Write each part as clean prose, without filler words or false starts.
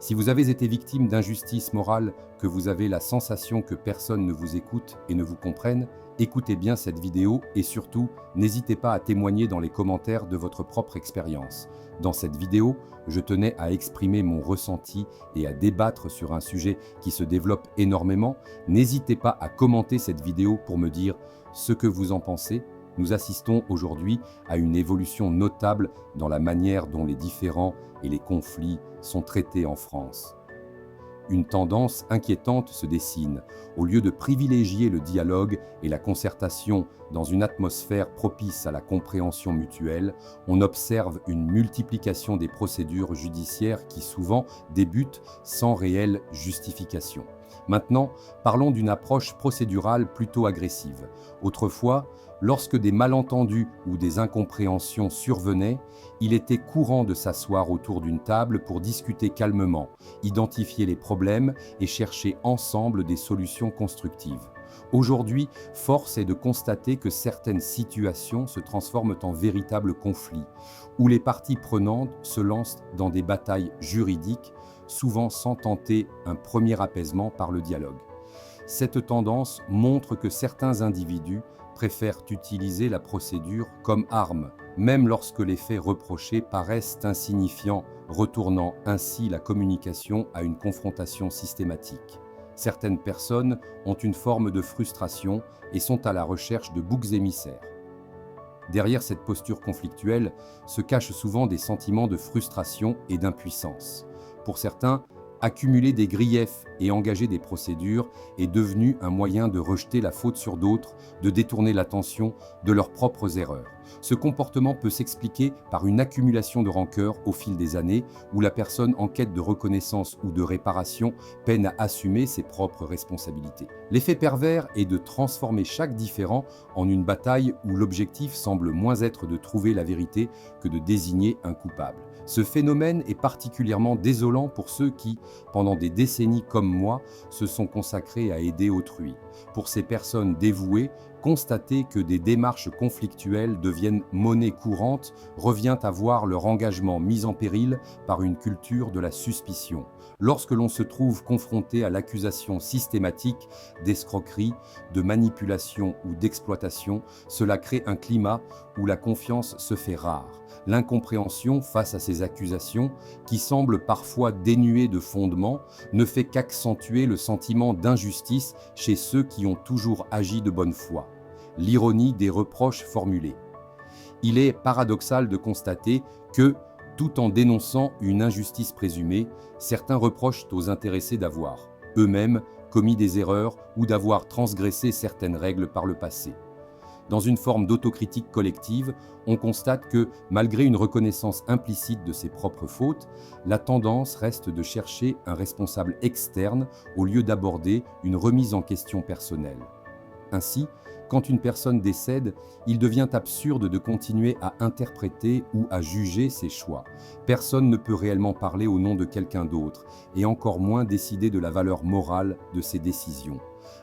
Si vous avez été victime d'injustice morale, que vous avez la sensation que personne ne vous écoute et ne vous comprenne, écoutez bien cette vidéo et surtout, n'hésitez pas à témoigner dans les commentaires de votre propre expérience. Dans cette vidéo, je tenais à exprimer mon ressenti et à débattre sur un sujet qui se développe énormément. N'hésitez pas à commenter cette vidéo pour me dire ce que vous en pensez. Nous assistons aujourd'hui à une évolution notable dans la manière dont les différends et les conflits sont traités en France. Une tendance inquiétante se dessine. Au lieu de privilégier le dialogue et la concertation dans une atmosphère propice à la compréhension mutuelle, on observe une multiplication des procédures judiciaires qui souvent débutent sans réelle justification. Maintenant, parlons d'une approche procédurale plutôt agressive. Autrefois, lorsque des malentendus ou des incompréhensions survenaient, il était courant de s'asseoir autour d'une table pour discuter calmement, identifier les problèmes et chercher ensemble des solutions constructives. Aujourd'hui, force est de constater que certaines situations se transforment en véritables conflits, où les parties prenantes se lancent dans des batailles juridiques, souvent sans tenter un premier apaisement par le dialogue. Cette tendance montre que certains individus préfèrent utiliser la procédure comme arme, même lorsque les faits reprochés paraissent insignifiants, retournant ainsi la communication à une confrontation systématique. Certaines personnes ont une forme de frustration et sont à la recherche de boucs émissaires. Derrière cette posture conflictuelle se cachent souvent des sentiments de frustration et d'impuissance. Pour certains, accumuler des griefs et engager des procédures est devenu un moyen de rejeter la faute sur d'autres, de détourner l'attention de leurs propres erreurs. Ce comportement peut s'expliquer par une accumulation de rancœur au fil des années, où la personne en quête de reconnaissance ou de réparation peine à assumer ses propres responsabilités. L'effet pervers est de transformer chaque différend en une bataille où l'objectif semble moins être de trouver la vérité que de désigner un coupable. Ce phénomène est particulièrement désolant pour ceux qui, pendant des décennies comme moi, se sont consacrés à aider autrui. Pour ces personnes dévouées, constater que des démarches conflictuelles deviennent monnaie courante revient à voir leur engagement mis en péril par une culture de la suspicion. Lorsque l'on se trouve confronté à l'accusation systématique d'escroquerie, de manipulation ou d'exploitation, cela crée un climat où la confiance se fait rare. L'incompréhension face à ces accusations, qui semblent parfois dénuées de fondement, ne fait qu'accentuer le sentiment d'injustice chez ceux qui ont toujours agi de bonne foi. L'ironie des reproches formulés. Il est paradoxal de constater que, tout en dénonçant une injustice présumée, certains reprochent aux intéressés d'avoir, eux-mêmes, commis des erreurs ou d'avoir transgressé certaines règles par le passé. Dans une forme d'autocritique collective, on constate que, malgré une reconnaissance implicite de ses propres fautes, la tendance reste de chercher un responsable externe au lieu d'aborder une remise en question personnelle. Ainsi, quand une personne décède, il devient absurde de continuer à interpréter ou à juger ses choix. Personne ne peut réellement parler au nom de quelqu'un d'autre, et encore moins décider de la valeur morale de ses décisions.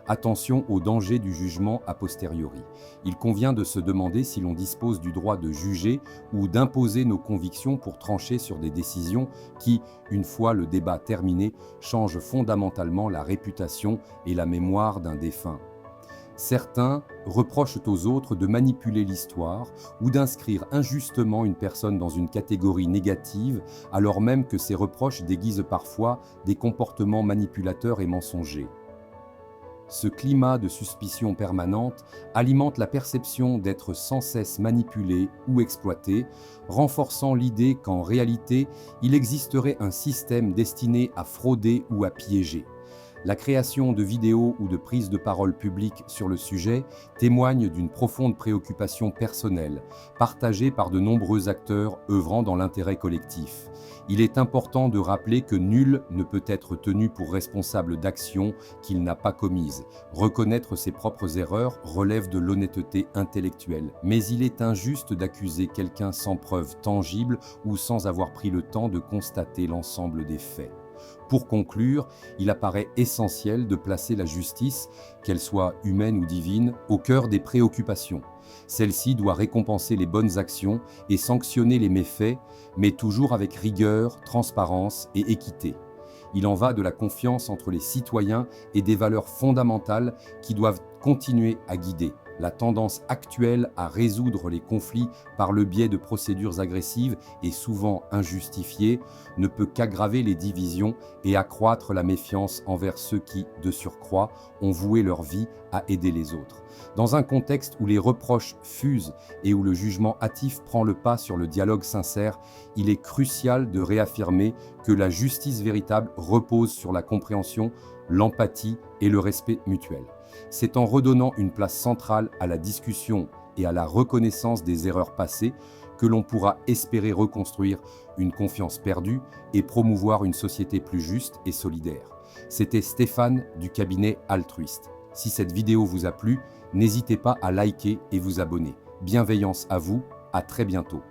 Attention au danger du jugement a posteriori. Il convient de se demander si l'on dispose du droit de juger ou d'imposer nos convictions pour trancher sur des décisions qui, une fois le débat terminé, changent fondamentalement la réputation et la mémoire d'un défunt. Certains reprochent aux autres de manipuler l'histoire ou d'inscrire injustement une personne dans une catégorie négative, alors même que ces reproches déguisent parfois des comportements manipulateurs et mensongers. Ce climat de suspicion permanente alimente la perception d'être sans cesse manipulé ou exploité, renforçant l'idée qu'en réalité, il existerait un système destiné à frauder ou à piéger. La création de vidéos ou de prises de parole publiques sur le sujet témoigne d'une profonde préoccupation personnelle, partagée par de nombreux acteurs œuvrant dans l'intérêt collectif. Il est important de rappeler que nul ne peut être tenu pour responsable d'actions qu'il n'a pas commises. Reconnaître ses propres erreurs relève de l'honnêteté intellectuelle, mais il est injuste d'accuser quelqu'un sans preuve tangible ou sans avoir pris le temps de constater l'ensemble des faits. Pour conclure, il apparaît essentiel de placer la justice, qu'elle soit humaine ou divine, au cœur des préoccupations. Celle-ci doit récompenser les bonnes actions et sanctionner les méfaits, mais toujours avec rigueur, transparence et équité. Il en va de la confiance entre les citoyens et des valeurs fondamentales qui doivent continuer à guider. La tendance actuelle à résoudre les conflits par le biais de procédures agressives et souvent injustifiées ne peut qu'aggraver les divisions et accroître la méfiance envers ceux qui, de surcroît, ont voué leur vie à aider les autres. Dans un contexte où les reproches fusent et où le jugement hâtif prend le pas sur le dialogue sincère, il est crucial de réaffirmer que la justice véritable repose sur la compréhension, l'empathie et le respect mutuel. C'est en redonnant une place centrale à la discussion et à la reconnaissance des erreurs passées que l'on pourra espérer reconstruire une confiance perdue et promouvoir une société plus juste et solidaire. C'était Stéphane du cabinet Altruiste. Si cette vidéo vous a plu, n'hésitez pas à liker et vous abonner. Bienveillance à vous, à très bientôt.